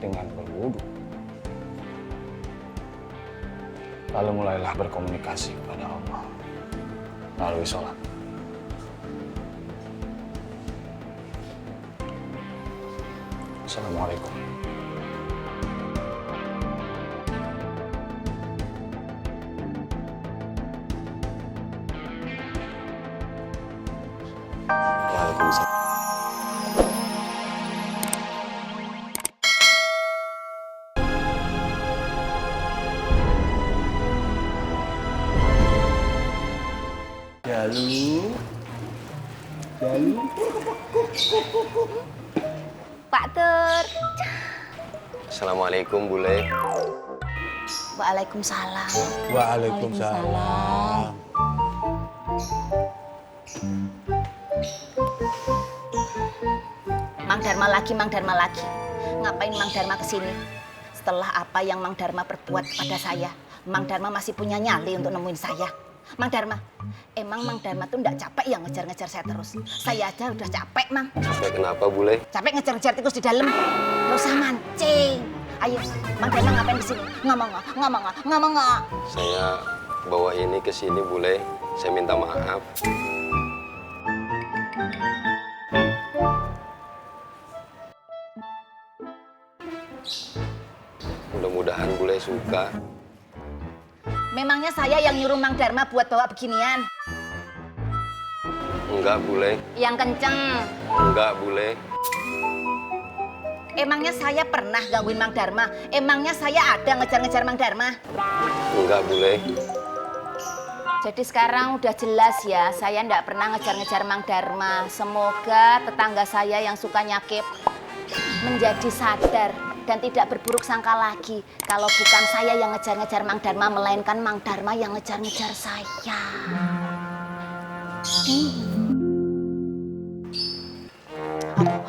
dengan berwudu. Lalu mulailah berkomunikasi kepada Allah melalui sholat. Assalamualaikum. Waalaikumsalam. Jalu. Pak Tur. Assalamualaikum, Bule. Waalaikumsalam. Waalaikumsalam. Mang Dharma lagi, Mang Dharma lagi. Ngapain Mang Dharma kesini? Setelah apa yang Mang Dharma perbuat kepada saya, Mang Dharma masih punya nyali untuk nemuin saya. Mang Dharma, emang Mang Dharma tuh nggak capek yang ngejar-ngejar saya terus? Saya aja udah capek, Mang. Capek kenapa, Bule? Capek ngejar-ngejar tikus di dalam. Gak usah mancing. Ayo, Mang Dharma ngapain kesini? Ngomong. Saya bawa ini ke sini, Bule. Saya minta maaf. Mudah-mudahan Bule suka. Memangnya saya yang nyuruh Mang Dharma buat bawa beginian? Enggak, Bule. Yang kenceng. Enggak, Bule. Emangnya saya pernah gangguin Mang Dharma? Emangnya saya ada ngejar-ngejar Mang Dharma? Enggak, Bule. Jadi sekarang udah jelas ya, saya nggak pernah ngejar-ngejar Mang Dharma. Semoga tetangga saya yang suka nyakip menjadi sadar dan tidak berburuk sangka lagi. Kalau bukan saya yang ngejar-ngejar Mang Dharma, melainkan Mang Dharma yang ngejar-ngejar saya.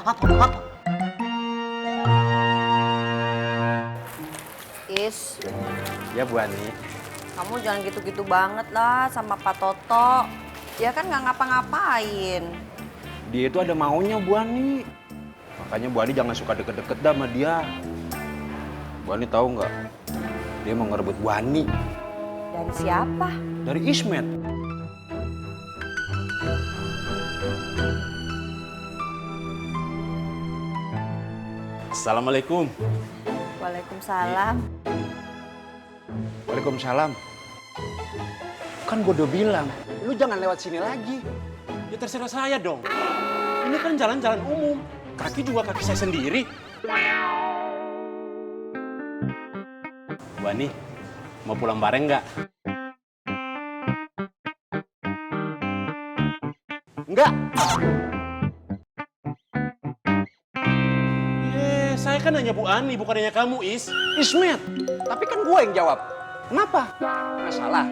Apa? Is, Ya Bu Ani. kamu jangan gitu-gitu banget lah sama Pak Toto. Dia kan nggak ngapa-ngapain. Dia itu ada maunya Bu Ani. Makanya Bu Ani jangan suka deket-deket dah sama dia. Bu Ani tahu nggak? Dia mau ngerebut Bu Ani Dari siapa? dari Ismet. Assalamualaikum. Waalaikumsalam. Waalaikumsalam. Kan gue udah bilang, lu jangan lewat sini lagi. Ya terserah saya dong. Ini kan jalan-jalan umum. Kaki juga kaki saya sendiri. Bu Ani, mau pulang bareng nggak? Enggak. Saya kan hanya Bu Ani, bukan hanya kamu, Is. Ismet. Tapi kan gue yang jawab. Kenapa? Masalah.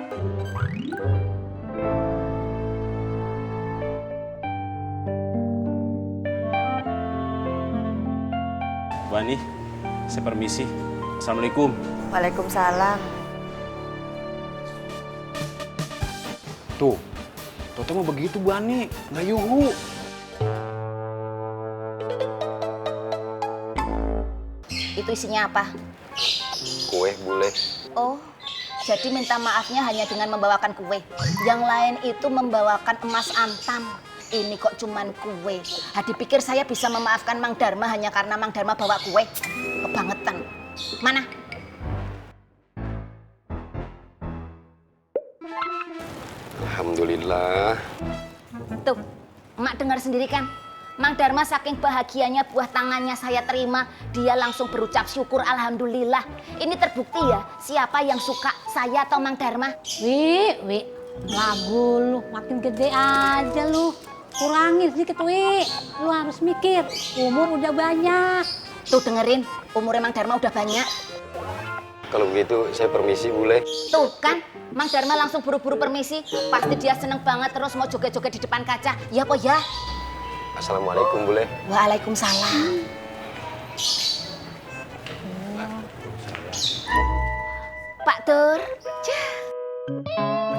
Bu Ani, saya permisi. Assalamualaikum. Waalaikumsalam. Tuh, Toto mau begitu Bu Ani, nggak yuhu. Itu isinya apa? Kue, Bule. Oh, jadi minta maafnya hanya dengan membawakan kue. Yang lain itu membawakan emas antam. Ini kok cuman kue. Hadi pikir saya bisa memaafkan Mang Dharma hanya karena Mang Dharma bawa kue. Kebangetan. Mana? Alhamdulillah. Tuh, Mak dengar sendiri kan? Mang Dharma saking bahagianya buah tangannya saya terima, dia langsung berucap syukur alhamdulillah. Ini terbukti ya, siapa yang suka, saya atau Mang Dharma? Wi, lagu lu makin gede aja lu. Kurangin sedikit, Wi. Lu harus mikir, umur udah banyak. Tuh dengerin, umurnya Mang Dharma udah banyak. Kalau begitu saya permisi, Bule. Tuh kan, Mang Dharma langsung buru-buru permisi. Pasti dia seneng banget terus mau joget-joget di depan kaca. Ya po ya? Assalamualaikum, Bule. Waalaikumsalam. Pak Tur.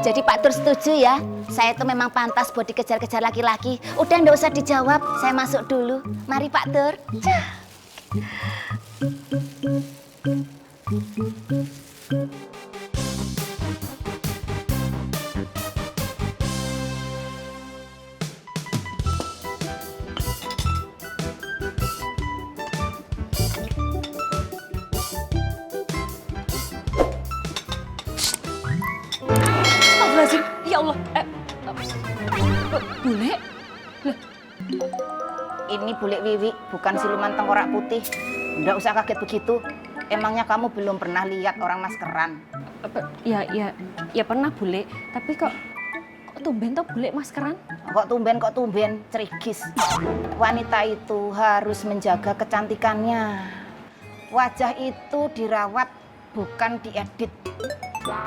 Jadi Pak Tur setuju ya? Saya tuh memang pantas buat dikejar-kejar laki-laki. Udah nggak usah dijawab, saya masuk dulu. Mari Pak Tur. Astagfirullahaladzim, ya Allah. Bule? Ini Bule Wiwi, bukan siluman tengkorak putih. Nggak usah kaget begitu. Emangnya kamu belum pernah lihat orang maskeran? Ya pernah bule. Tapi kok tumben tuh bule maskeran? Kok tumben, cerigis. Wanita itu harus menjaga kecantikannya. Wajah itu dirawat, bukan diedit.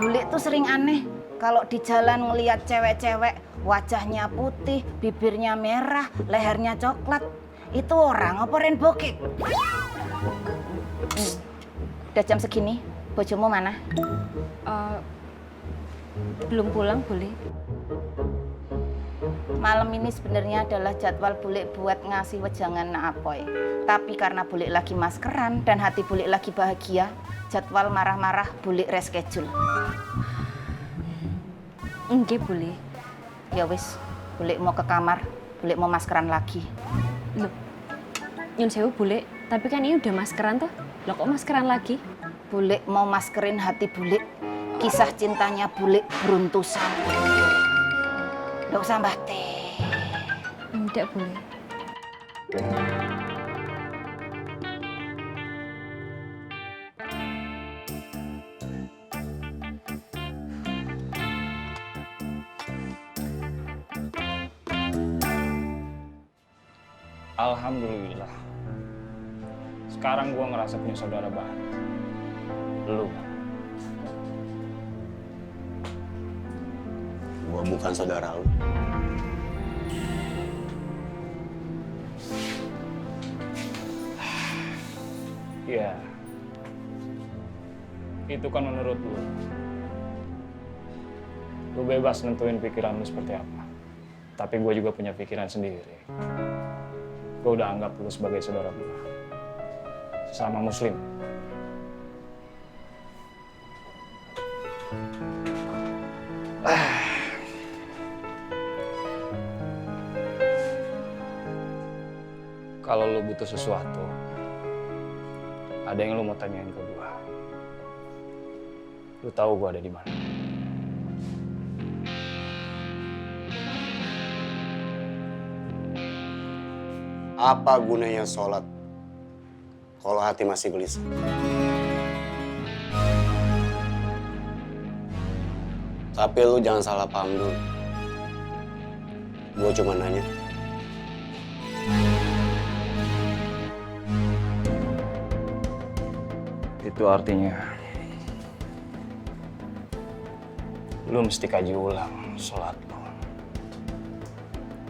Bule tuh sering aneh kalau di jalan ngelihat cewek-cewek wajahnya putih, bibirnya merah, lehernya coklat. Itu orang apa rainbow cake? Udah jam segini, bojomu mana? Belum pulang bule. Malam ini sebenarnya adalah jadwal Bule buat ngasih wejangan Naapoy. Tapi karena Bule lagi maskeran dan hati Bule lagi bahagia, jadwal marah-marah Bule reschedule. Enggak bule. Ya wis, Bule mau ke kamar, Bule mau maskeran lagi. Loh, nyun sewu bule. Tapi kan ini udah maskeran tuh. Loh kok maskeran lagi? Bule mau maskerin hati Bule. Kisah cintanya Bule beruntusan. Nggak usah mbah teh. Enggak bule. Alhamdulillah. Sekarang gua ngerasa punya saudara baru. Lu. Gua bukan saudara lu. Iya. Itu kan menurut lu. Lu bebas nentuin pikiran lu seperti apa. Tapi gue juga punya pikiran sendiri. Gue udah anggap lu sebagai saudara gue. Sesama muslim. Kalau lu butuh sesuatu, ada yang lu mau tanyain ke gue. Lu tahu gue ada di mana. Apa gunanya sholat kalau hati masih gelisah? Tapi lu jangan salah paham dulu. Gue cuma nanya. Itu artinya lu mesti kaji ulang sholat lu.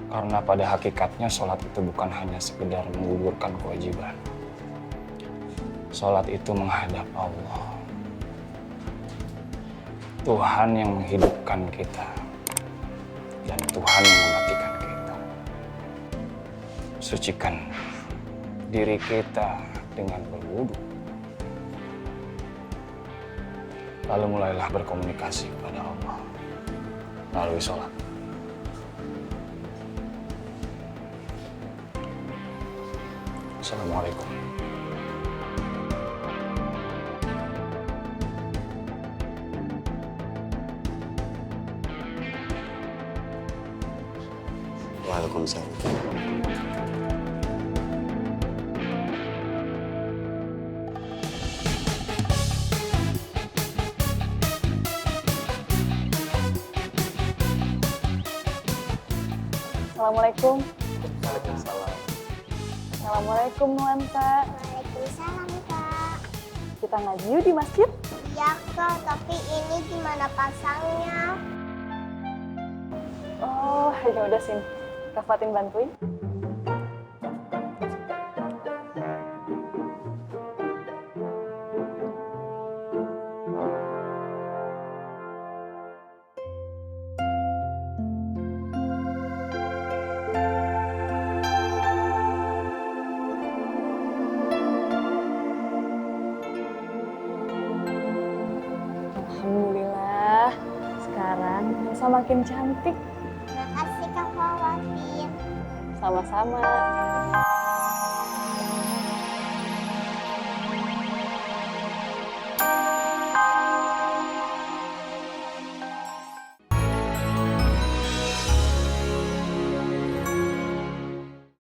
Karena pada hakikatnya sholat itu bukan hanya sekedar menggugurkan kewajiban. Sholat itu menghadap Allah. Tuhan yang menghidupkan kita. Dan Tuhan yang mematikan kita. Sucikan diri kita dengan berwudu. Lalu mulailah berkomunikasi kepada Allah melalui sholat. Assalamualaikum. Waalaikumsalam. Assalamualaikum. Waalaikumsalam. Assalamualaikum Nuansa. Waalaikumsalam, Kak. Kita ngaji yuk di masjid. Ya, Kak, tapi ini gimana pasangnya? Oh, ya udah sini. Kak Fatin bantuin. Elsa makin cantik. Makasih Kak Fawatin. Sama-sama.